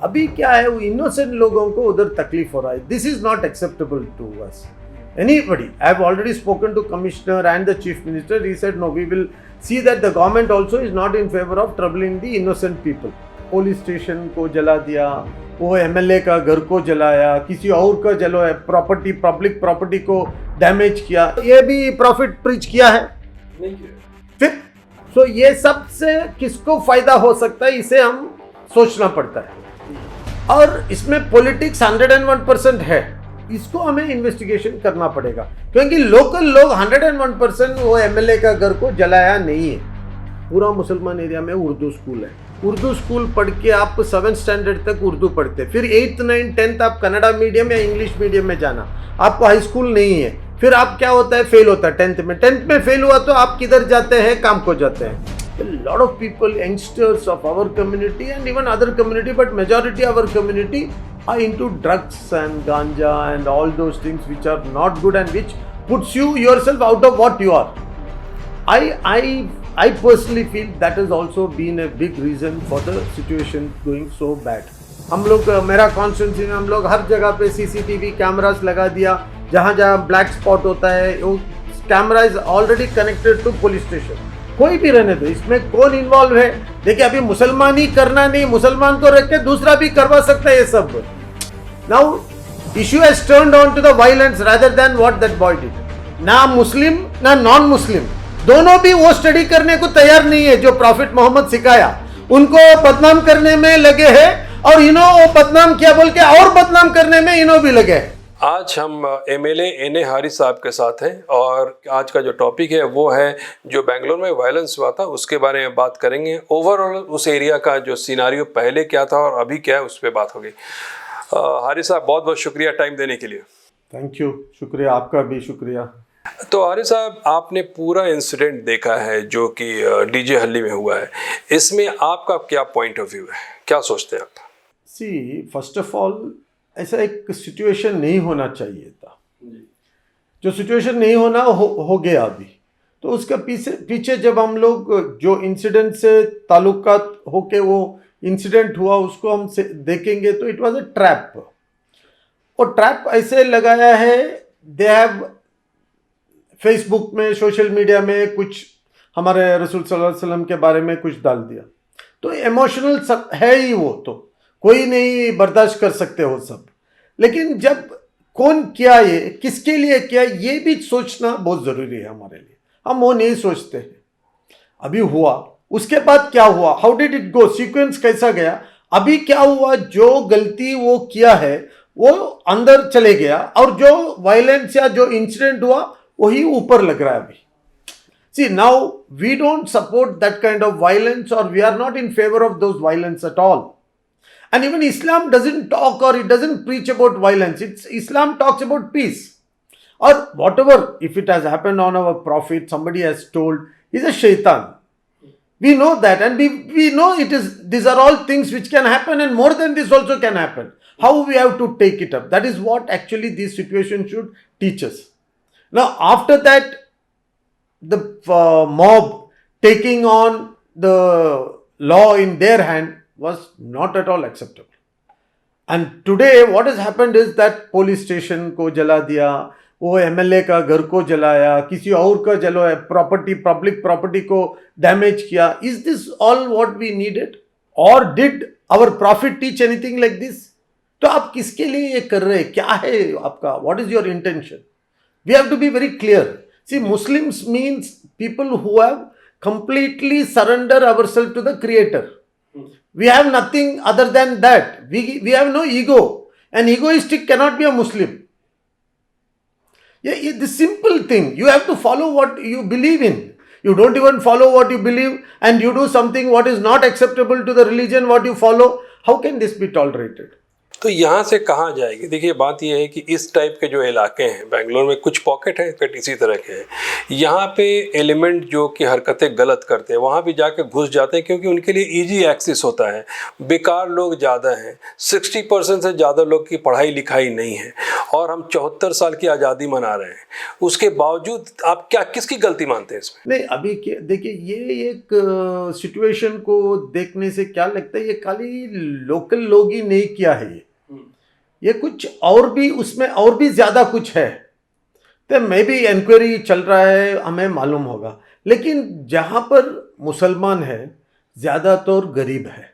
अभी क्या है, वो इनोसेंट लोगों को उधर तकलीफ हो रहा है. This is not acceptable to us. Anybody, I have already spoken to commissioner and the chief minister. He said no, we will see that the government also is not in favor of troubling the innocent people. Police station को जला दिया, वो MLA का घर को जलाया, किसी और का जलाया, प्रॉपर्टी, पब्लिक प्रॉपर्टी को डैमेज किया, ये भी प्रॉफिट प्रीच किया है नहीं किया. फिर ये सब से किसको फायदा हो सकता है, इसे हम सोचना पड़ता है. और इसमें पॉलिटिक्स 101% है. इसको हमें इन्वेस्टिगेशन करना पड़ेगा, क्योंकि लोकल लोग 101% वो एमएलए का घर को जलाया नहीं है. पूरा मुसलमान एरिया में उर्दू स्कूल है. उर्दू स्कूल पढ़ के आप 7th स्टैंडर्ड तक उर्दू पढ़ते, फिर 8th 9th 10th आप कन्नड़ा मीडियम या इंग्लिश मीडियम में जाना. आपको हाई स्कूल नहीं है, फिर आप क्या होता है, फेल होता है 10th में फेल हुआ तो आप किधर जाते हैं, काम को जाते हैं. A lot of people, youngsters of our community and even other community, but majority of our community are into drugs and ganja and all those things which are not good and which puts you yourself out of what you are. I personally feel that has also been a big reason for the situation going so bad. हम लोग, मेरा constituency में हम लोग हर जगह पे CCTV cameras लगा दिया. जहाँ जहाँ ब्लैक स्पॉट होता है वो camera is already connected to police station. कोई भी रहने दो, इसमें कौन इन्वॉल्व है. देखिए, अभी मुसलमान ही करना नहीं, मुसलमान को रख के दूसरा भी करवा सकता है ये सब. Now issue has turned on to the violence rather than what that boy did. ना मुस्लिम ना नॉन मुस्लिम, दोनों भी वो स्टडी करने को तैयार नहीं है जो प्रॉफिट मोहम्मद सिखाया. उनको बदनाम करने में लगे हैं और इन्हों वो बदनाम किया बोल के और बदनाम करने में इन्हों भी लगे हैं. आज हम एमएलए एन ए हारिस साहब के साथ हैं और आज का जो टॉपिक है वो है जो बेंगलोर में वायलेंस हुआ था उसके बारे में बात करेंगे. ओवरऑल उस एरिया का जो सिनारियो पहले क्या था और अभी क्या है उस पर बात होगी. हारिस साहब, बहुत बहुत शुक्रिया टाइम देने के लिए. Thank you. शुक्रिया, आपका भी शुक्रिया. तो हारिस साहब, आपने पूरा इंसिडेंट देखा है जो कि डीजे हल्ली में हुआ है. इसमें आपका क्या पॉइंट ऑफ व्यू है, क्या सोचते हैं आप? सी, फर्स्ट ऑफ ऑल ऐसा एक सिचुएशन नहीं होना चाहिए था. जो सिचुएशन नहीं होना हो गया अभी. तो उसका पीछे जब हम लोग जो इंसिडेंट से ताल्लुकात होके वो इंसिडेंट हुआ उसको हम देखेंगे तो इट वाज अ ट्रैप. और ट्रैप ऐसे लगाया है, दे हैव फेसबुक में, सोशल मीडिया में कुछ हमारे रसूल सल्लल्लाहु अलैहि वसल्लम के बारे में कुछ डाल दिया. तो इमोशनल है ही वो, तो कोई नहीं बर्दाश्त कर सकते हो सब. लेकिन जब कौन किया, ये किसके लिए किया, ये भी सोचना बहुत ज़रूरी है हमारे लिए. हम वो नहीं सोचते हैं. अभी हुआ, उसके बाद क्या हुआ, how did it go, sequence कैसा गया, अभी क्या हुआ. जो गलती वो किया है वो अंदर चले गया और जो वायलेंस या जो इंसिडेंट हुआ वही ऊपर लग रहा है अभी. See, now we don't support that kind of violence, or we are not in favor of those violence at all. And even Islam doesn't talk or it doesn't preach about violence. Islam talks about peace. Or whatever, if it has happened on our prophet, somebody has told, he's a shaitan. We know that, and we know these are all things which can happen, and more than this also can happen. How we have to take it up. That is what actually this situation should teach us. Now, after that, the mob taking on the law in their hand was not at all acceptable. And today what has happened is that police station को जला दिया, वो MLA का घर को जलाया, किसी और का जलाया, प्रॉपर्टी, पब्लिक प्रॉपर्टी को डैमेज किया. Is this all what we needed? Or did our prophet teach anything like this? तो आप किसके लिए ये कर रहे हैं, क्या है आपका, what is your intention? We have to be very clear. See, Muslims means people who have completely surrendered ourselves to the Creator. We have nothing other than that. We have no ego. An egoistic cannot be a Muslim. Yeah, the simple thing. You have to follow what you believe in. You don't even follow what you believe and you do something what is not acceptable to the religion what you follow. How can this be tolerated? तो यहाँ से कहाँ जाएगी. देखिए, बात यह है कि इस टाइप के जो इलाके हैं बेंगलोर में, कुछ पॉकेट हैं बट इसी तरह के हैं. यहाँ पे एलिमेंट जो कि हरकतें गलत करते हैं वहाँ भी जाके घुस जाते हैं क्योंकि उनके लिए इजी एक्सेस होता है. बेकार लोग ज़्यादा हैं, 60% से ज़्यादा लोग की पढ़ाई लिखाई नहीं है और हम 74 साल की आज़ादी मना रहे हैं, उसके बावजूद आप क्या किसकी गलती मानते हैं इसमें? नहीं, अभी देखिए, ये एक सिचुएशन को देखने से क्या लगता है, ये खाली लोकल लोग ही नहीं किया है, ये कुछ और भी, उसमें और भी ज़्यादा कुछ है। तो मे भी इंक्वायरी चल रहा है, हमें मालूम होगा। लेकिन जहाँ पर मुसलमान है, ज़्यादातर गरीब है,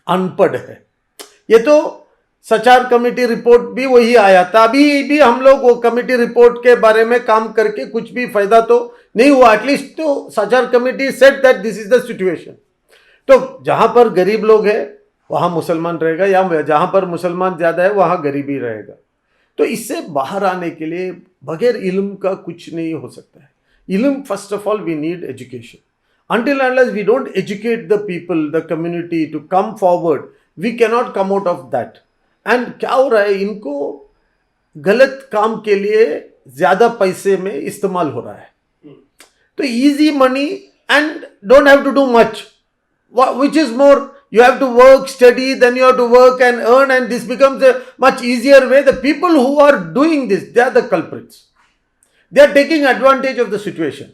अनपढ़ है। ये तो सचार कमेटी रिपोर्ट भी वही आया था। अभी भी हम लोग वो कमेटी रिपोर्ट के बारे में काम करके कुछ भी फायदा तो नहीं हुआ। एटलीस्ट तो Sachar committee said that this is the situation. तो जहाँ पर गरीब लोग हैं वहाँ मुसलमान रहेगा, या जहाँ पर मुसलमान ज़्यादा है वहाँ गरीबी रहेगा। तो इससे बाहर आने के लिए बगैर इल्म का कुछ नहीं हो सकता है। इल्म, first of all we need education. Until and unless we don't educate the people, the community to come forward, we cannot come out of that. And क्या हो रहा है, इनको गलत काम के लिए ज़्यादा पैसे में इस्तेमाल हो रहा है. तो easy money and don't have to do much. Which is more, you have to work, study, then you have to work and earn, and this becomes a much easier way. The people who are doing this, they are the culprits. They are taking advantage of the situation.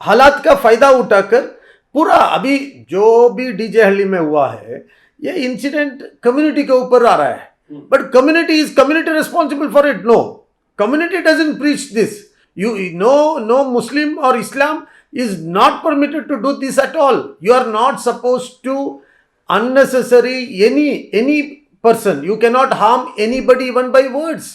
हालात का फायदा उठाकर पूरा, अभी जो भी DJ हल्ली में हुआ है, ये इंसिडेंट कम्युनिटी के ऊपर आ रहा है. But community is community responsible for it? No, community doesn't preach this. No Muslim और Islam is not permitted to do this at all. You are not supposed to unnecessary any person. You cannot harm anybody even by words.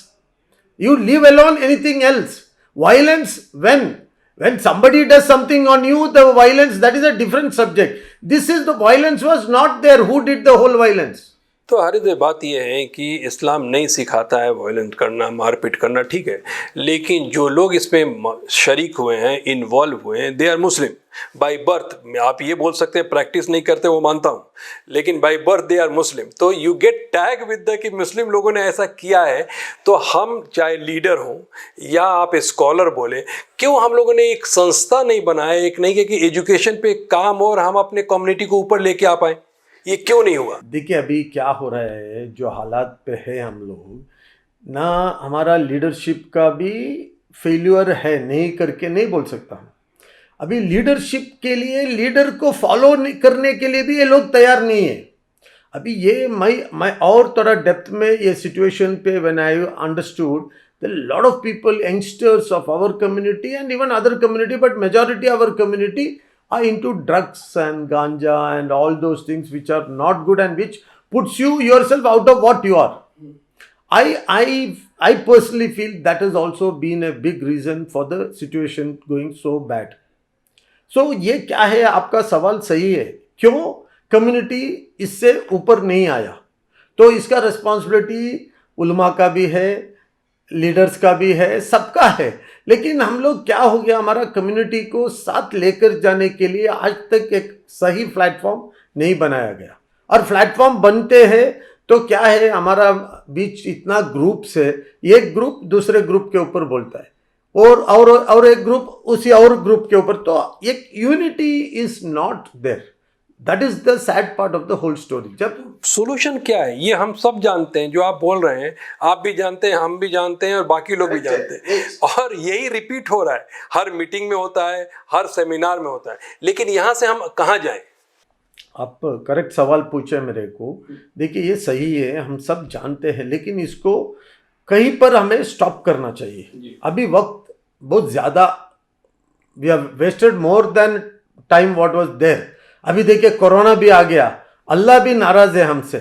You leave alone anything else. Violence, when somebody does something on you, the violence, that is a different subject. This is, the violence was not there. Who did the whole violence? तो हारिस भाई, बात यह है कि इस्लाम नहीं सिखाता है violent करना, मारपीट करना, ठीक है, लेकिन जो लोग इसमें शरीक हुए हैं, इन्वॉल्व हुए हैं, they are Muslim by birth. आप ये बोल सकते हैं प्रैक्टिस नहीं करते, वो मानता हूँ, लेकिन by birth they are Muslim. तो you get tag with the कि मुस्लिम लोगों ने ऐसा किया है. तो हम चाहे लीडर हों या आप स्कॉलर बोले, क्यों हम लोगों ने एक संस्था नहीं बनाया, एक नहीं कि एजुकेशन पे काम हो और हम अपने कम्युनिटी को ऊपर लेके आ पाए? ये क्यों नहीं हुआ? देखिए, अभी क्या हो रहा है, जो हालात पे है हम लोग ना, हमारा लीडरशिप का भी फेल्यूर है, नहीं करके नहीं बोल सकता हूँ. अभी लीडरशिप के लिए, लीडर को फॉलो करने के लिए भी ये लोग तैयार नहीं है. अभी ये मैं और थोड़ा डेप्थ में ये सिचुएशन पे when I understood the lot of people, youngsters of our community and even other community, but majority our community are into drugs and ganja and all those things which are not good and which puts you yourself out of what you are. I personally feel that has also been a big reason for the situation going so bad. So ये क्या है, आपका सवाल सही है, क्यों community इससे ऊपर नहीं आया? तो इसका रिस्पॉन्सिबिलिटी उलमा का भी है, लीडर्स का भी है, सबका है. लेकिन हम लोग, क्या हो गया, हमारा कम्युनिटी को साथ लेकर जाने के लिए आज तक एक सही प्लेटफॉर्म नहीं बनाया गया. और प्लेटफॉर्म बनते हैं तो क्या है, हमारा बीच इतना ग्रुप्स है, एक ग्रुप दूसरे ग्रुप के ऊपर बोलता है और एक ग्रुप उसी और ग्रुप के ऊपर, तो एक unity is not there. That is the sad part of the whole story. जब सोल्यूशन क्या है, ये हम सब जानते हैं, जो आप बोल रहे हैं आप भी जानते हैं, हम भी जानते हैं और बाकी लोग भी जानते हैं, और यही रिपीट हो रहा है, हर मीटिंग में होता है, हर सेमिनार में होता है. लेकिन यहाँ से हम कहाँ जाएं? आप करेक्ट सवाल पूछे मेरे को. देखिए, ये सही है, हम सब जानते हैं, लेकिन इसको कहीं पर हमें स्टॉप करना चाहिए. अभी वक्त बहुत ज़्यादा, we have wasted more than time what was there. अभी देखिए, कोरोना भी आ गया, अल्लाह भी नाराज है हमसे.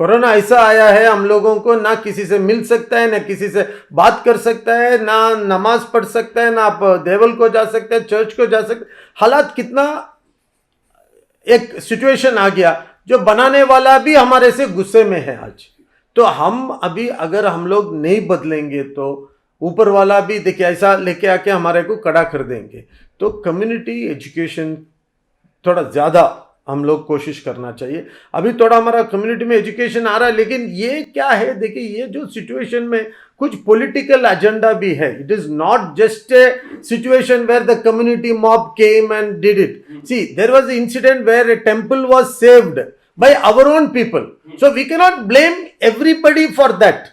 कोरोना ऐसा आया है, हम लोगों को ना किसी से मिल सकता है, ना किसी से बात कर सकता है, ना नमाज पढ़ सकता है, ना आप देवल को जा सकते हैं, चर्च को जा सकते. हालात कितना, एक सिचुएशन आ गया जो बनाने वाला भी हमारे से गुस्से में है आज. तो हम अभी अगर हम लोग नहीं बदलेंगे तो ऊपर वाला भी देखिए ऐसा लेके आके हमारे को कड़ा कर देंगे. तो कम्युनिटी एजुकेशन थोड़ा ज़्यादा हम लोग कोशिश करना चाहिए. अभी थोड़ा हमारा कम्युनिटी में एजुकेशन आ रहा है, लेकिन ये क्या है, देखिए, ये जो सिचुएशन में कुछ पॉलिटिकल एजेंडा भी है. It is not just a situation where the community mob came and did it. See, there was an incident where a temple was saved by our own people. So we cannot blame everybody for that.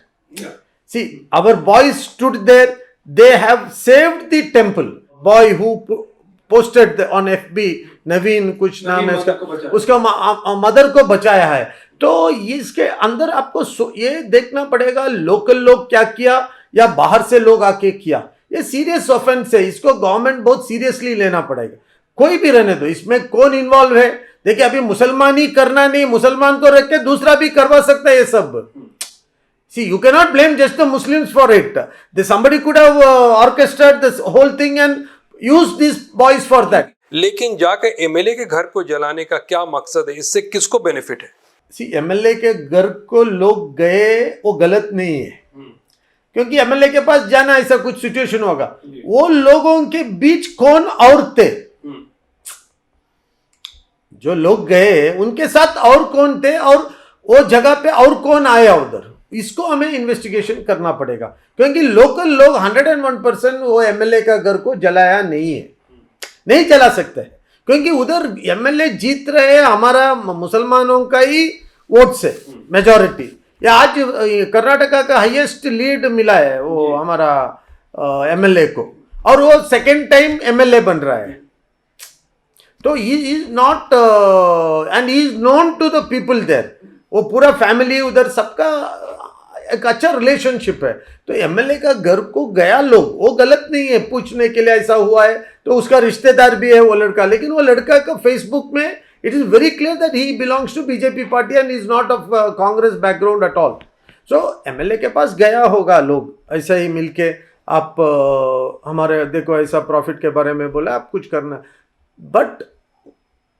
See, our boys stood there. They have saved the temple. Boy who posted on FB, नवीन कुछ नाम है उसका mother को बचाया है. तो इसके अंदर आपको ये देखना पड़ेगा लोकल लोग क्या किया या बाहर से लोग आके किया. ये सीरियस ऑफेंस है. इसको गवर्नमेंट बहुत सीरियसली लेना पड़ेगा. कोई भी रहने दो, इसमें कौन इन्वॉल्व है. देखिए अभी मुसलमान ही करना नहीं, मुसलमान को रख के दूसरा भी करवा सकता है ये सब. See, you cannot blame just the Muslims for it. Somebody could have orchestrated this whole thing and used these boys for that. लेकिन जाके एमएलए के घर को जलाने का क्या मकसद है, इससे किसको बेनिफिट है? See, एमएलए के घर को लोग गए वो गलत नहीं है, क्योंकि एमएलए के पास जाना ऐसा कुछ सिचुएशन होगा. वो लोगों के बीच कौन और थे, जो लोग गए उनके साथ और कौन थे और वो जगह पे और कौन आया उधर, इसको हमें इन्वेस्टिगेशन करना पड़ेगा. क्योंकि लोकल लोग 101% वो एमएलए का घर को जलाया नहीं है, नहीं जला सकते, क्योंकि उधर एमएलए जीत रहे हैं हमारा मुसलमानों का ही वोट से मेजॉरिटी. या आज कर्नाटका का हाईएस्ट लीड मिला है वो हमारा एमएलए को, और वो सेकेंड टाइम एमएलए बन रहा है. तो he is not and he is known to the people there. वो पूरा फैमिली उधर सबका एक अच्छा रिलेशनशिप है. तो एमएलए का घर को गया लोग, वो गलत नहीं है. पूछने के लिए ऐसा हुआ है तो उसका रिश्तेदार भी है वो लड़का, लेकिन वो लड़का का फेसबुक में it is very clear that he belongs to BJP party and is not of Congress background at all. So MLA के पास गया होगा लोग ऐसा ही मिलके, आप हमारे देखो ऐसा प्रॉफिट के बारे में बोला, आप कुछ करना. बट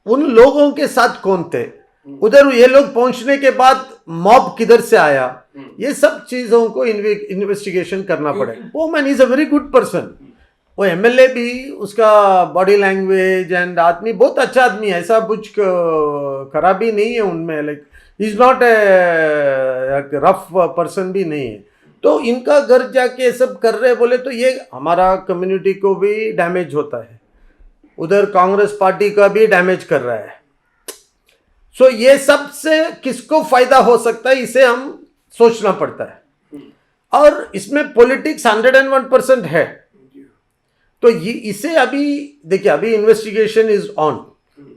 उन लोगों के साथ कौन थे उधर, ये लोग पहुंचने के बाद मॉब किधर से आया, ये सब चीजों को इन्वेस्टिगेशन करना पड़ेगा. वो man is a very good person. वो एमएलए भी, उसका बॉडी लैंग्वेज एंड आदमी बहुत अच्छा आदमी है, ऐसा कुछ खराबी नहीं है उनमें. Like is not a rough person भी नहीं है. तो इनका घर जाके सब कर रहे बोले तो ये हमारा कम्युनिटी को भी डैमेज होता है, उधर कांग्रेस पार्टी का भी डैमेज कर रहा है. सो ये सब से किसको फायदा हो सकता है, इसे हम सोचना पड़ता है. और इसमें पॉलिटिक्स 101% है. तो ये इसे अभी देखिए, अभी इन्वेस्टिगेशन इज ऑन,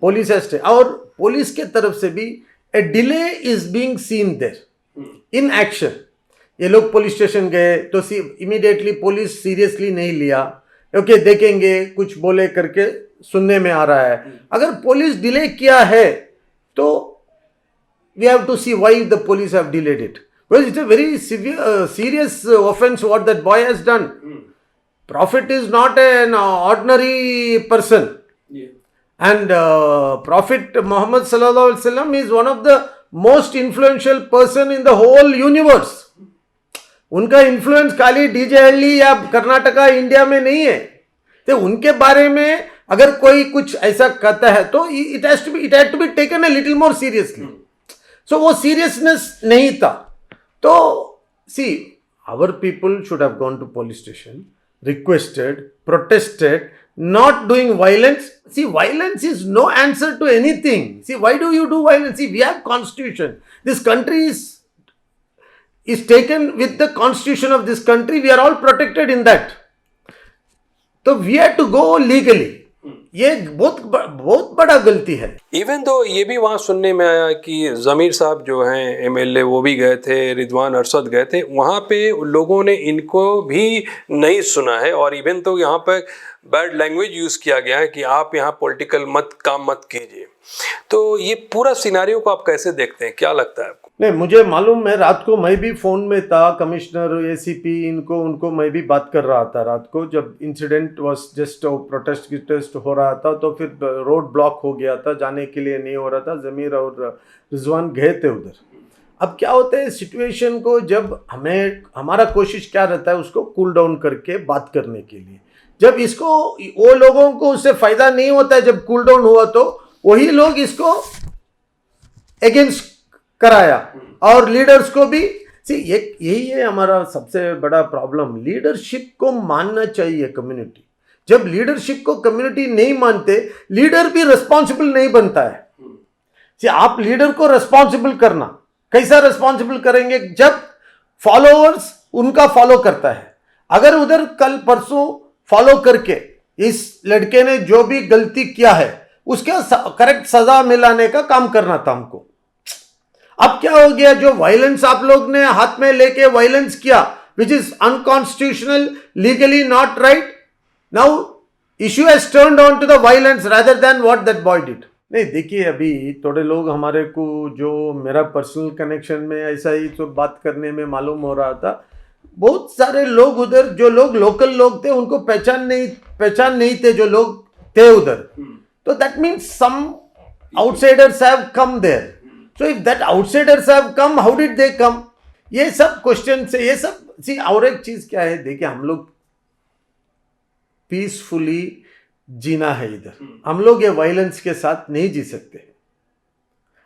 पुलिस है, और पुलिस के तरफ से भी a delay is being seen there in action. ये लोग पुलिस स्टेशन गए तो इमीडिएटली पुलिस सीरियसली नहीं लिया. ओके देखेंगे कुछ बोले करके सुनने में आ रहा है. अगर पुलिस डिले किया है तो we have to see why the police have delayed it, because it's a very serious offense what that boy has done. Prophet is not an ordinary person. And Prophet Muhammad sallallahu alaihi wasallam is one of the most influential person in the whole universe. उनका influence खाली DJ हल्ली या Karnataka India में नहीं है. तो उनके बारे में अगर कोई कुछ ऐसा कहता है तो it had to be taken a little more seriously. So वो सीरियसनेस नहीं था. तो see our people should have gone to police station, requested, protested, not doing violence. See, violence is no answer to anything. See, why do you do violence? See, we have constitution. This country is taken with the constitution of this country. We are all protected in that. So we have to go legally. ये बहुत बड़ा गलती है. Even तो ये भी वहाँ सुनने में आया कि ज़मीर साहब जो हैं एमएलए वो भी गए थे, रिजवान अरशद गए थे, वहाँ पे लोगों ने इनको भी नहीं सुना है. और इवन तो यहाँ पे बैड लैंग्वेज यूज़ किया गया है कि आप यहाँ पॉलिटिकल काम मत कीजिए. तो ये पूरा सिनारियो को आप कैसे देखते हैं, क्या लगता है आपको? नहीं, मुझे मालूम है. रात को मैं भी फ़ोन में था, कमिश्नर, एसीपी, उनको मैं भी बात कर रहा था रात को, जब इंसिडेंट वाज जस्ट प्रोटेस्ट हो रहा था. तो फिर रोड ब्लॉक हो गया था, जाने के लिए नहीं हो रहा था. ज़मीर और रिजवान गए थे उधर. अब क्या होता है सिचुएशन को, जब हमारा कोशिश क्या रहता है उसको कूल डाउन करके बात करने के लिए. जब इसको वो लोगों को उससे फ़ायदा नहीं होता है, जब कूल डाउन हुआ तो वही लोग इसको अगेंस्ट कराया, और लीडर्स को भी. यही है हमारा सबसे बड़ा प्रॉब्लम. लीडरशिप को मानना चाहिए कम्युनिटी. जब लीडरशिप को कम्युनिटी नहीं मानते, लीडर भी रिस्पॉन्सिबल नहीं बनता है. आप लीडर को रिस्पॉन्सिबल करना, कैसा रिस्पॉन्सिबल करेंगे? जब फॉलोअर्स उनका फॉलो करता है। अगर उधर कल परसों फॉलो करके इस लड़के ने जो भी गलती किया है उसके करेक्ट सजा मिलाने का काम करना था हमको। अब क्या हो गया, जो वायलेंस आप लोग ने हाथ में लेके वायलेंस किया, which is unconstitutional, legally not right, now issue has turned on to the violence rather than what that boy did. नहीं देखिए, अभी थोड़े लोग हमारे को, जो मेरा पर्सनल कनेक्शन में ऐसा ही तो बात करने में मालूम हो रहा था, बहुत सारे लोग उधर, जो लोग लोकल लोग थे उनको पहचान नहीं थे जो लोग थे उधर, तो that means some outsiders have come there. So if that outsiders have come, how did they come? ये सब क्वेश्चन से, ये सब सी। और एक चीज क्या है, देखिए हम लोग पीसफुली जीना है इधर, हम लोग ये वायलेंस के साथ नहीं जी सकते,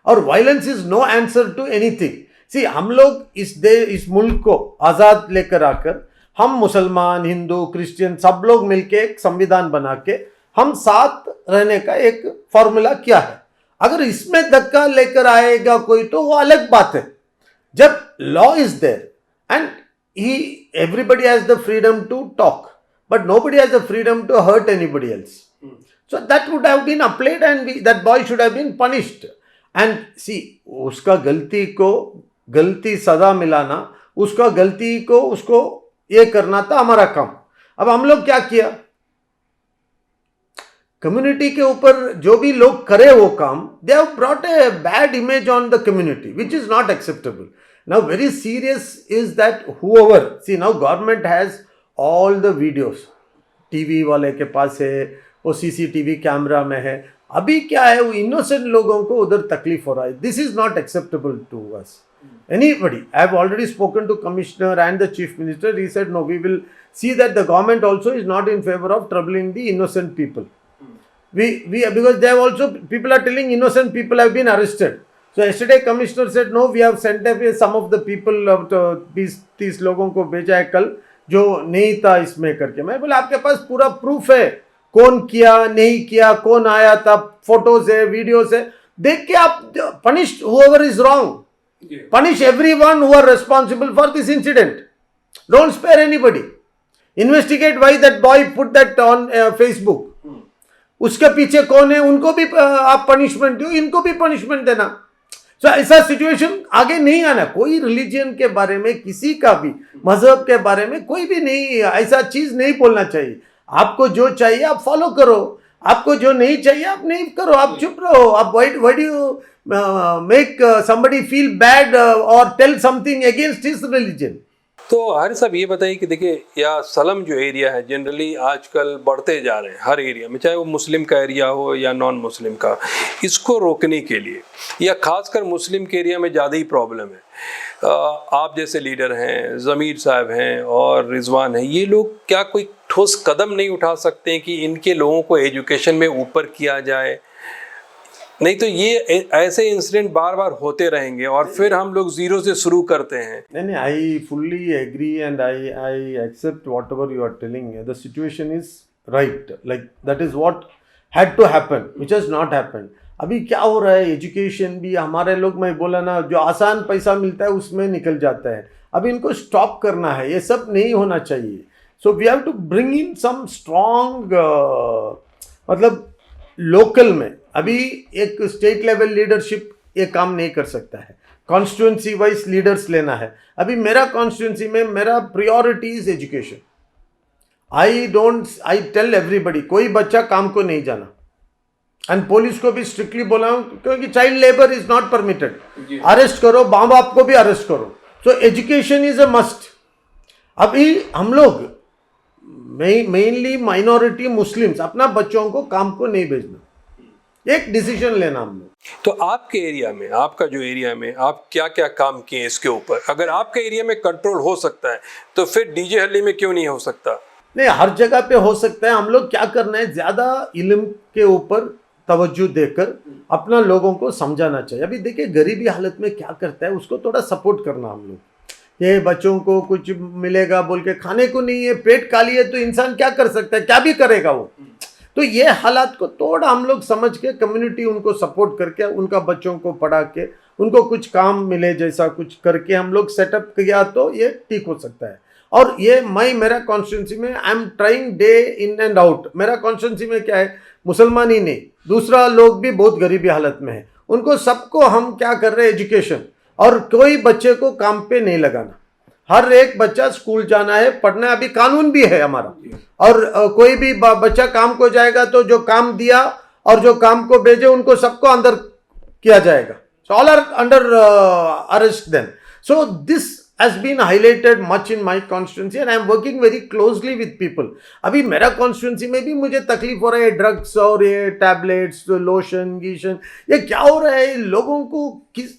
और violence is no answer to anything. See, हम लोग इस मुल्क को आजाद लेकर आकर, हम मुसलमान, हिंदू, क्रिश्चियन सब लोग मिलके एक संविधान बना के हम साथ रहने का एक फॉर्मूला किया है। अगर इसमें धक्का लेकर आएगा कोई तो वो अलग बात है। जब law is there and everybody has the freedom to talk, but nobody has the freedom to hurt anybody else. So that would have been applied and that boy should have been punished. And see, उसका गलती को गलती सजा मिलाना, उसका गलती को उसको ये करना था हमारा काम। अब हम लोग क्या किया, कम्युनिटी के ऊपर जो भी लोग करे वो काम, they have brought a bad image on the community which is not acceptable. Now very serious is that whoever, see now government has all the videos, TV वाले के पास है, वो सीसीटीवी कैमरा में है। अभी क्या है, वो इनोसेंट लोगों को उधर तकलीफ हो रहा है। This is not acceptable to us anybody. I have already spoken to commissioner and the chief minister, he said no, we will see that the government also is not in favour of troubling the innocent people. we because they have also, people are telling innocent people have been arrested. So yesterday commissioner said no, we have sent away some of the people of 30 लोगों को भेजा है कल जो नहीं था इसमें करके। मैं बोला आपके पास पूरा प्रूफ है, कौन किया नहीं किया, कौन आया था, फोटोज है, वीडियोस है, देख के आप punish whoever is wrong, punish everyone who are responsible for this incident, don't spare anybody, investigate why that boy put that on Facebook, उसके पीछे कौन है, उनको भी आप पनिशमेंट दो, इनको भी पनिशमेंट देना। सो ऐसा सिचुएशन आगे नहीं आना। कोई रिलीजन के बारे में, किसी का भी मजहब के बारे में कोई भी नहीं ऐसा चीज नहीं बोलना चाहिए। आपको जो चाहिए आप फॉलो करो, आपको जो नहीं चाहिए आप नहीं करो, आप चुप रहो। आप why do you make somebody feel bad और tell something against his religion? तो हारिस साहब ये बताइए कि देखिए, या सलम जो एरिया है जनरली आजकल बढ़ते जा रहे हैं हर एरिया में, चाहे वो मुस्लिम का एरिया हो या नॉन मुस्लिम का, इसको रोकने के लिए या खासकर मुस्लिम के एरिया में ज़्यादा ही प्रॉब्लम है। आप जैसे लीडर हैं, ज़मीर साहब हैं और रिजवान हैं, ये लोग क्या कोई ठोस कदम नहीं उठा सकते हैं कि इनके लोगों को एजुकेशन में ऊपर किया जाए? नहीं तो ये ऐसे इंसिडेंट बार बार होते रहेंगे और फिर हम लोग जीरो से शुरू करते हैं। नहीं, I fully agree and I accept whatever you are telling. The situation is right, like that is what had to happen, which has not happened. अभी क्या हो रहा है, एजुकेशन भी हमारे लोग, मैं बोला ना, जो आसान पैसा मिलता है उसमें निकल जाता है। अभी इनको स्टॉप करना है, ये सब नहीं होना चाहिए। So we have to bring in some strong, मतलब लोकल में अभी एक स्टेट लेवल लीडरशिप ये काम नहीं कर सकता है, कॉन्स्टिट्यूंसी वाइज लीडर्स लेना है। अभी मेरा कॉन्स्टिट्यूंसी में मेरा priority is education. I tell everybody, कोई बच्चा काम को नहीं जाना, एंड पुलिस को भी स्ट्रिक्टली बोला हूं, क्योंकि child labour is not permitted. Arrest करो, माँ बाप को भी अरेस्ट करो। So education is a must. अभी हम लोग मेनली माइनॉरिटी मुस्लिम्स अपना बच्चों को काम को नहीं भेजना, एक डिसीजन लेना हम लोग। तो आपके एरिया में, आपका जो एरिया में आप क्या क्या काम किए इसके ऊपर? अगर आपके एरिया में कंट्रोल हो सकता है तो फिर डीजे हल्ली में क्यों नहीं हो सकता? नहीं, हर जगह पे हो सकता है। हम लोग क्या करना है, ज्यादा इल्म के ऊपर तवज्जो देकर अपना लोगों को समझाना चाहिए। अभी देखिए गरीबी हालत में क्या करता है, उसको थोड़ा सपोर्ट करना हम लोग। ये बच्चों को कुछ मिलेगा बोल के, खाने को नहीं है, पेट खाली है, तो इंसान क्या कर सकता है, क्या भी करेगा वो। तो ये हालात को थोड़ा हम लोग समझ के, कम्युनिटी उनको सपोर्ट करके, उनका बच्चों को पढ़ा के उनको कुछ काम मिले, जैसा कुछ करके हम लोग सेटअप किया तो ये ठीक हो सकता है। और ये मेरा कॉन्स्टिट्यूंसी में I am trying day in and out. मेरा कॉन्स्टिट्यूंसी में क्या है, मुसलमान ही नहीं, दूसरा लोग भी बहुत गरीबी हालत में है, उनको सबको हम क्या कर रहे हैं, एजुकेशन, और कोई बच्चे को काम पे नहीं लगाना। हर एक बच्चा स्कूल जाना है, पढ़ना है, अभी कानून भी है हमारा। और कोई भी बच्चा काम को जाएगा तो जो काम दिया और जो काम को भेजे उनको सबको अंदर किया जाएगा। So all are under arrest then. So this has been highlighted much in my constituency and I am working very closely with people. अभी मेरा constituency में भी मुझे तकलीफ हो रहा है, ड्रग्स और ये टैबलेट्स, लोशन, गीशन, ये क्या हो रहा है लोगों को, किस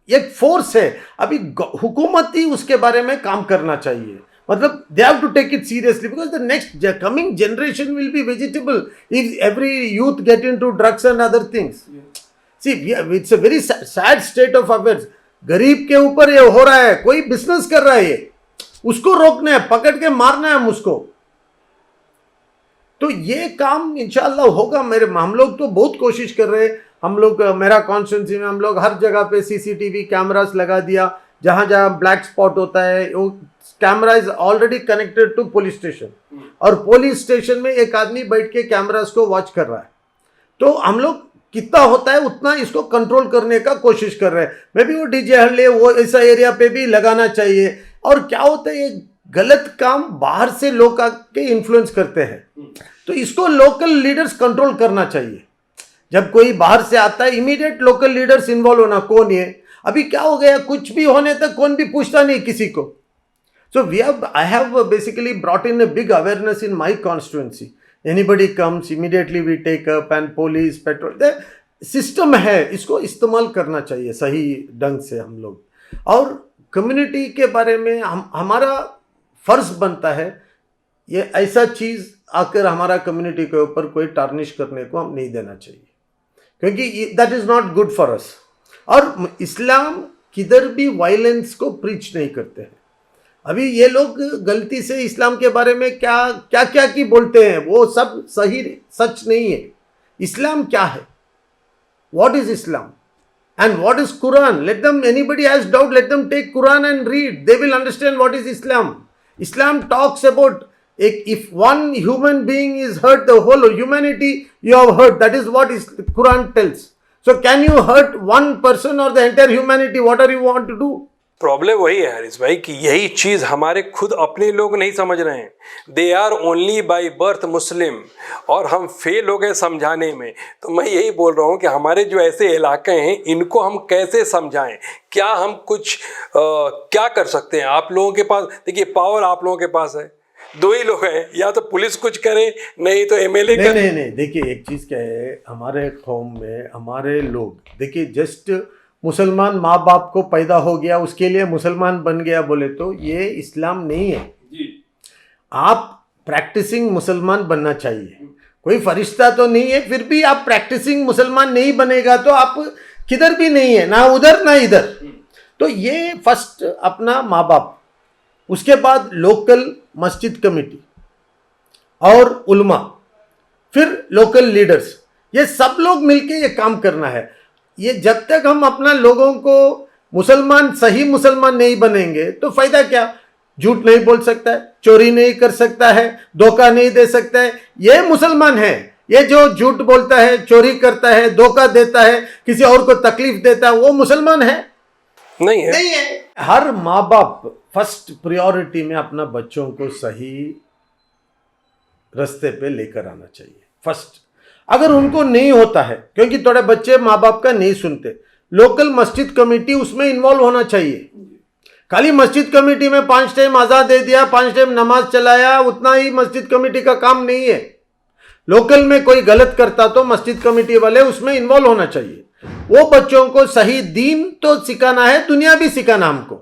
एक फोर्स है। अभी हुकूमत ही उसके बारे में काम करना चाहिए, मतलब they have to take it seriously because the next coming generation will be vegetable if every youth get into drugs and other things. See, it's a very sad state of affairs. गरीब के ऊपर ये हो रहा है, कोई business कर रहा है, ये उसको रोकना है, पकड़ के मारना है उसको। तो ये काम इंशाल्लाह होगा। हम लोग तो बहुत कोशिश कर रहे हैं। हम लोग मेरा कॉन्स्टिट्यूंसी में हम लोग हर जगह पे सीसीटीवी कैमरास लगा दिया, जहां जहां ब्लैक स्पॉट होता है वो camera is already connected to police station, और पुलिस स्टेशन में एक आदमी बैठ के कैमरास को वॉच कर रहा है। तो हम लोग कितना होता है उतना इसको कंट्रोल करने का कोशिश कर रहे हैं। मैं भी वो डीजे हल्ले वो ऐसा एरिया पे भी लगाना चाहिए। और क्या होता है, ये गलत काम बाहर से लोग आके इन्फ्लुएंस करते हैं, तो इसको लोकल लीडर्स कंट्रोल करना चाहिए। जब कोई बाहर से आता है इमीडिएट लोकल लीडर्स इन्वॉल्व होना। कौन ये अभी क्या हो गया, कुछ भी होने तक कौन भी पूछता नहीं किसी को। So I have basically brought in a big awareness in my constituency. Anybody comes, immediately we take up and police, petrol, the system है, इसको इस्तेमाल करना चाहिए सही ढंग से हम लोग। और कम्युनिटी के बारे में हमारा फर्ज बनता है, ये ऐसा चीज़ आकर हमारा कम्युनिटी के ऊपर कोई टार्निश करने को हम नहीं देना चाहिए, क्योंकि that is not good for us. और इस्लाम किधर भी वायलेंस को प्रीच नहीं करते हैं। अभी ये लोग गलती से इस्लाम के बारे में क्या क्या क्या की बोलते हैं, वो सब सही सच नहीं है। इस्लाम क्या है, what is Islam and what is Quran? Let them, anybody has doubt, let them take Quran and read, they will understand what is Islam. Islam talks about if one human being is hurt, the whole humanity you have hurt. That is what is Quran tells. So can you hurt one person or the entire humanity? What are you want to do? Problem वही है हरीश भाई कि यही चीज़ हमारे खुद अपने लोग नहीं समझ रहे हैं। They are only by birth Muslim, और हम फेल हो गए समझाने में। तो मैं यही बोल रहा हूँ कि हमारे जो ऐसे इलाके हैं इनको हम कैसे समझाएं, क्या हम कुछ क्या कर सकते हैं? आप लोगों के पास देखिए पावर, आप लोगों के पास है, दो ही लोग हैं, या तो पुलिस कुछ करे नहीं तो एमएलए करे। नहीं, देखिए एक चीज़ क्या है, हमारे कौम में हमारे लोग, देखिए जस्ट मुसलमान माँ बाप को पैदा हो गया उसके लिए मुसलमान बन गया बोले तो ये इस्लाम नहीं है जी। आप प्रैक्टिसिंग मुसलमान बनना चाहिए। कोई फरिश्ता तो नहीं है, फिर भी आप प्रैक्टिसिंग मुसलमान नहीं बनेगा तो आप किधर भी नहीं है, ना उधर ना इधर। तो ये फर्स्ट अपना माँ बाप, उसके बाद लोकल मस्जिद कमेटी और उल्मा, फिर लोकल लीडर्स, ये सब लोग मिलके ये काम करना है। ये जब तक हम अपना लोगों को मुसलमान, सही मुसलमान नहीं बनेंगे तो फायदा क्या? झूठ नहीं बोल सकता है, चोरी नहीं कर सकता है, धोखा नहीं दे सकता है, ये मुसलमान है। ये जो झूठ बोलता है, चोरी करता है, धोखा देता है, किसी और को तकलीफ देता है, वो मुसलमान है? नहीं है। हर माँ बाप फर्स्ट प्रायोरिटी में अपना बच्चों को सही रास्ते पे लेकर आना चाहिए फर्स्ट। अगर उनको नहीं होता है, क्योंकि थोड़े बच्चे माँ बाप का नहीं सुनते, लोकल मस्जिद कमेटी उसमें इन्वॉल्व होना चाहिए। खाली मस्जिद कमेटी में 5 टाइम आज़ाद दे दिया, 5 टाइम नमाज चलाया, उतना ही मस्जिद कमेटी का काम नहीं है। लोकल में कोई गलत करता तो मस्जिद कमेटी वाले उसमें इन्वॉल्व होना चाहिए। वो बच्चों को सही दीन तो सिखाना है, दुनिया भी सिखाना हमको।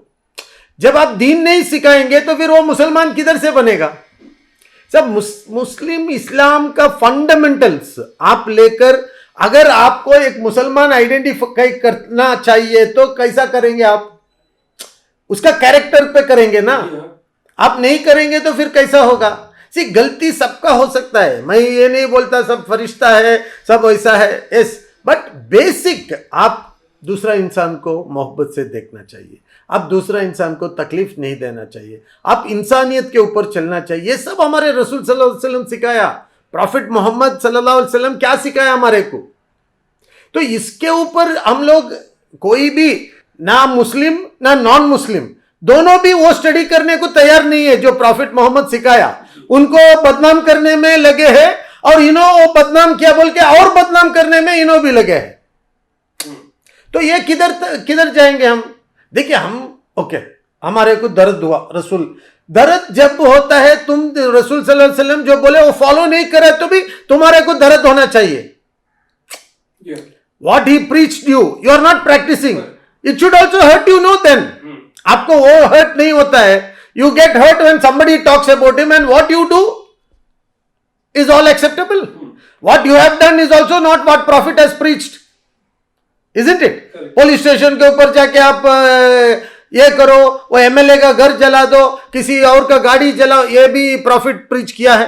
जब आप दीन नहीं सिखाएंगे तो फिर वो मुसलमान किधर से बनेगा? सब मुस्लिम इस्लाम का फंडामेंटल्स आप लेकर, अगर आपको एक मुसलमान आइडेंटिफाई करना चाहिए तो कैसा करेंगे आप? उसका कैरेक्टर पे करेंगे ना। आप नहीं करेंगे तो फिर कैसा होगा? सी गलती सबका हो सकता है, मैं ये नहीं बोलता सब फरिश्ता है, सब वैसा है, यस, बट बेसिक आप दूसरा इंसान को मोहब्बत से देखना चाहिए, आप दूसरा इंसान को तकलीफ नहीं देना चाहिए, आप इंसानियत के ऊपर चलना चाहिए। ये सब हमारे रसूल सल्लल्लाहु अलैहि वसल्लम सिखाया, प्रॉफिट मोहम्मद सल्लल्लाहु अलैहि वसल्लम क्या सिखाया हमारे को। तो इसके ऊपर हम लोग कोई भी ना मुस्लिम ना नॉन मुस्लिम दोनों भी वो स्टडी करने को तैयार नहीं है जो प्रॉफिट मोहम्मद सिखाया, उनको बदनाम करने में लगे हैं और इन्हों वो बदनाम किया बोल के और बदनाम करने में इन्हों भी लगे हैं। तो ये किधर जाएंगे हम। देखिए हम ओके, हमारे को दर्द हुआ, रसूल दर्द जब होता है, तुम रसूल सल्लल्लाहु अलैहि वसल्लम जो बोले वो फॉलो नहीं करे तो भी तुम्हारे को दर्द होना चाहिए। What he preached you are not practicing, it should also hurt you, no then आपको वो हर्ट नहीं होता है, you get hurt when somebody talks about him and what you do is all acceptable. What you have done is also not what prophet has preached, isn't it? Police station के ऊपर जाके आप ये करो, वो एमएलए का घर जला दो, किसी और का गाड़ी जलाओ, ये भी प्रॉफिट प्रीच किया है?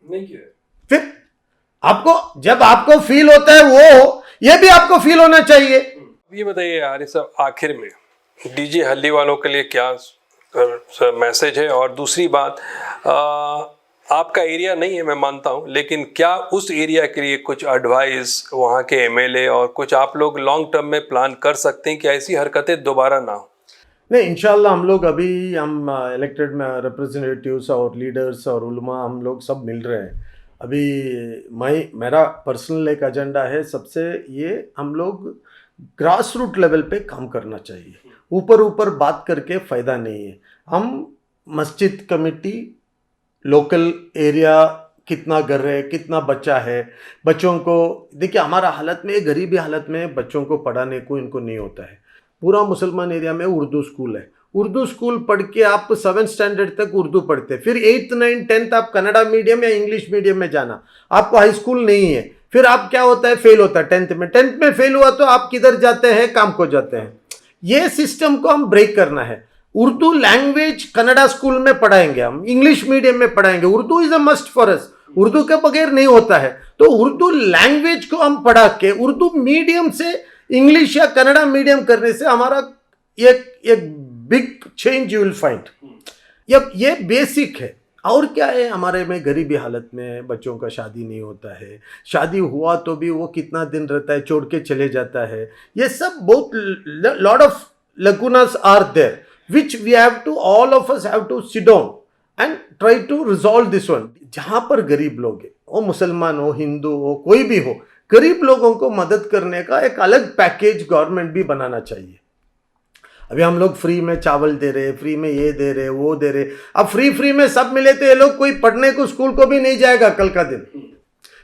नहीं किया। फिर आपको जब आपको फील होता है वो ये भी आपको फील होना चाहिए। ये बताइए हारिस साहब, आखिर में डीजे हल्दी वालों के लिए क्या मैसेज है? और दूसरी बात, आपका एरिया नहीं है मैं मानता हूँ, लेकिन क्या उस एरिया के लिए कुछ एडवाइस वहाँ के एमएलए और कुछ आप लोग लॉन्ग टर्म में प्लान कर सकते हैं कि ऐसी हरकतें दोबारा ना हो? नहीं, इंशाल्लाह हम लोग अभी हम इलेक्टेड में रिप्रेजेंटेटिव्स और लीडर्स और उलमा हम लोग सब मिल रहे हैं। अभी मेरा पर्सनल एक एजेंडा है, सबसे ये हम लोग ग्रास रूट लेवल पे काम करना चाहिए, ऊपर बात करके फ़ायदा नहीं है। हम मस्जिद कमेटी, लोकल एरिया कितना कर रहे हैं, कितना बच्चा है, बच्चों को देखिए हमारा हालत में, गरीबी हालत में बच्चों को पढ़ाने को इनको नहीं होता है। पूरा मुसलमान एरिया में उर्दू स्कूल है, उर्दू स्कूल पढ़ के आप 7th स्टैंडर्ड तक उर्दू पढ़ते, फिर 8th 9th 10th आप कन्नड़ा मीडियम या इंग्लिश मीडियम में जाना, आपको हाई स्कूल नहीं है, फिर आप क्या होता है फेल होता है 10th में फेल हुआ तो आप किधर जाते हैं, काम को जाते हैं। ये सिस्टम को हम ब्रेक करना है। उर्दू लैंग्वेज कन्नड़ा स्कूल में पढ़ाएंगे, हम इंग्लिश मीडियम में पढ़ाएंगे, Urdu is a must for us, Urdu के बगैर नहीं होता है। तो उर्दू लैंग्वेज को हम पढ़ा के उर्दू मीडियम से इंग्लिश या कन्नड़ा मीडियम करने से हमारा एक big change you will find. ये बेसिक है। और क्या है, हमारे में गरीबी हालत में बच्चों का शादी नहीं होता है, शादी हुआ तो भी वो कितना दिन रहता है, छोड़ के चले जाता है। ये सब बहुत lot of lacunas are there which we have to, all of us have to sit down and try to resolve this one. जहाँ पर गरीब लोग हैं, वो मुसलमान हो, हिंदू हो, कोई भी हो, गरीब लोगों को मदद करने का एक अलग पैकेज गवर्नमेंट भी बनाना चाहिए। अभी हम लोग फ्री में चावल दे रहे, फ्री में ये दे रहे, वो दे रहे। अब फ्री में सब मिले तो ये लोग कोई पढ़ने को स्कूल को भी नहीं जाएगा कल का दिन।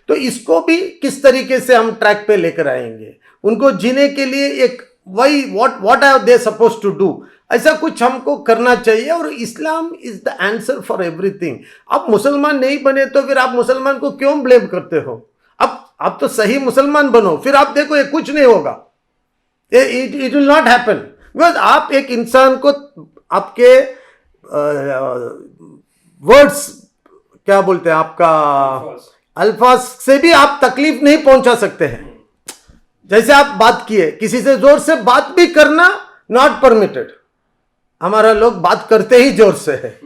तो इसको भी किस तरीके से हम ट्रैक पे लेकर आएंगे, उनको जीने के लिए एक what are they suppose to do, ऐसा कुछ हमको करना चाहिए। और Islam is the answer for everything. आप मुसलमान नहीं बने तो फिर आप मुसलमान को क्यों ब्लेम करते हो? आप तो सही मुसलमान बनो, फिर आप देखो ये कुछ नहीं होगा, it will not happen. Because आप एक इंसान को आपके वर्ड्स क्या बोलते हैं, आपका अल्फाज से भी आप तकलीफ नहीं पहुंचा सकते हैं। जैसे आप बात किए, किसी से जोर से बात भी करना नॉट परमिटेड। हमारा लोग बात करते ही जोर से है,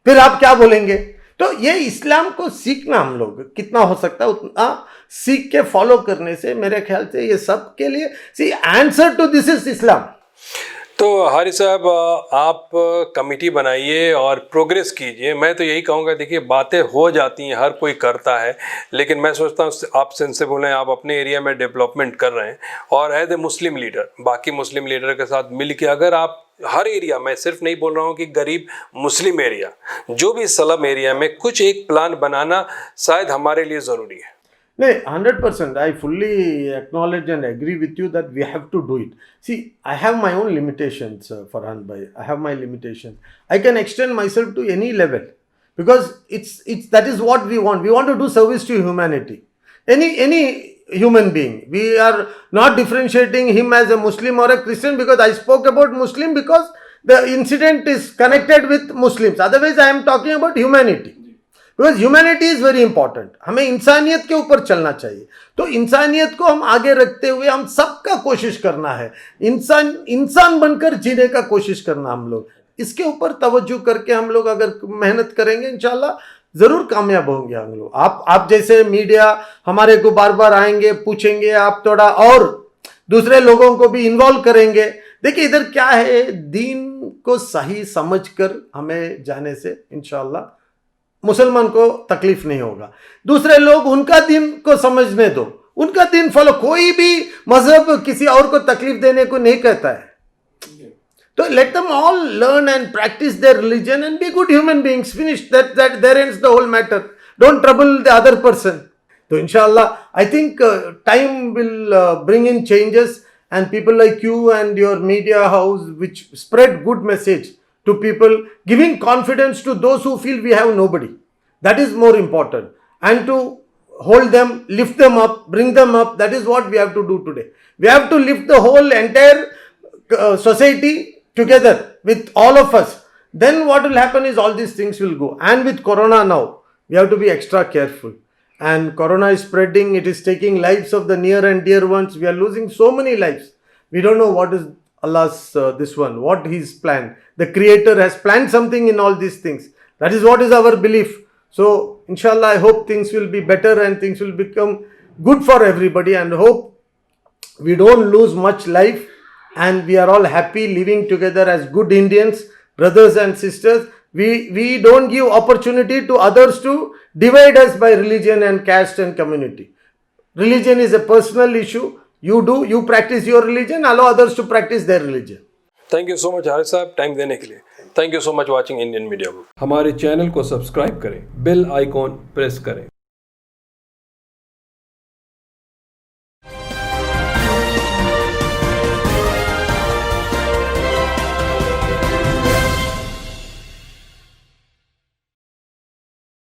फिर आप क्या बोलेंगे? तो ये इस्लाम को सीखना हम लोग कितना हो सकता है उतना सीख के फॉलो करने से मेरे ख्याल से ये सब के लिए see answer to this is Islam. तो हारिस साहब, आप कमेटी बनाइए और प्रोग्रेस कीजिए। मैं तो यही कहूँगा, देखिए बातें हो जाती हैं, हर कोई करता है, लेकिन मैं सोचता हूँ आप सेंसिबल हैं, आप अपने एरिया में डेवलपमेंट कर रहे हैं और एज ए मुस्लिम लीडर, बाकी मुस्लिम लीडर के साथ मिल के अगर आप हर एरिया में, सिर्फ नहीं बोल रहा हूँ कि गरीब मुस्लिम एरिया, जो भी स्लम एरिया में कुछ एक प्लान बनाना शायद हमारे लिए ज़रूरी है। नहीं, 100%. I fully acknowledge and agree with you that we have to do it. See, I have my own limitations, Farhan bhai. I have my limitations. I can extend myself to any level because it's that is what we want. We want to do service to humanity. Any human being. We are not differentiating him as a Muslim or a Christian because I spoke about Muslim because the incident is connected with Muslims. Otherwise, I am talking about humanity. Because humanity is very important. हमें इंसानियत के ऊपर चलना चाहिए. तो इंसानियत को हम आगे रखते हुए हम सबका कोशिश करना है. इंसान बनकर जीने का कोशिश करना हम लोग. इसके ऊपर तवज्जो करके हम लोग अगर मेहनत करेंगे इंशाल्लाह जरूर कामयाब होंगे हम लोग. आप जैसे मीडिया हमारे को बार बार आएंगे, पूछेंगे, आप थोड़ा और दूसरे लोगों को भी इन्वॉल्व करेंगे. देखिए इधर क्या है, दीन को सही समझकर हमें जाने से इंशाल्लाह मुसलमान को तकलीफ नहीं होगा. दूसरे लोग उनका दीन को समझने दो, उनका दीन फॉलो. कोई भी मजहब किसी और को तकलीफ देने को नहीं कहता है. तो let them all learn and practice their religion and be good human beings. Finish. That there ends the whole matter. Don't trouble the other person. So inshallah, I think time will bring in changes, and people like you and your media house which spread good message to people, giving confidence to those who feel we have nobody. That is more important. And to hold them, lift them up, bring them up. That is what we have to do today. We have to lift the whole entire society together with all of us. Then what will happen is all these things will go. And with corona now, we have to be extra careful. And corona is spreading, it is taking lives of the near and dear ones. We are losing so many lives. We don't know what is Allah's this one, what His plan. The Creator has planned something in all these things. That is what is our belief. So inshallah, I hope things will be better and things will become good for everybody, and hope we don't lose much life and we are all happy living together as good Indians, brothers and sisters. We don't give opportunity to others to divide us by religion and caste and community. Religion is a personal issue. You practice your religion, allow others to practice their religion. Thank you so much Haris साहब time देने के लिए. Thank you so much watching Indian media group. हमारे channel को subscribe करें, bell icon press करें.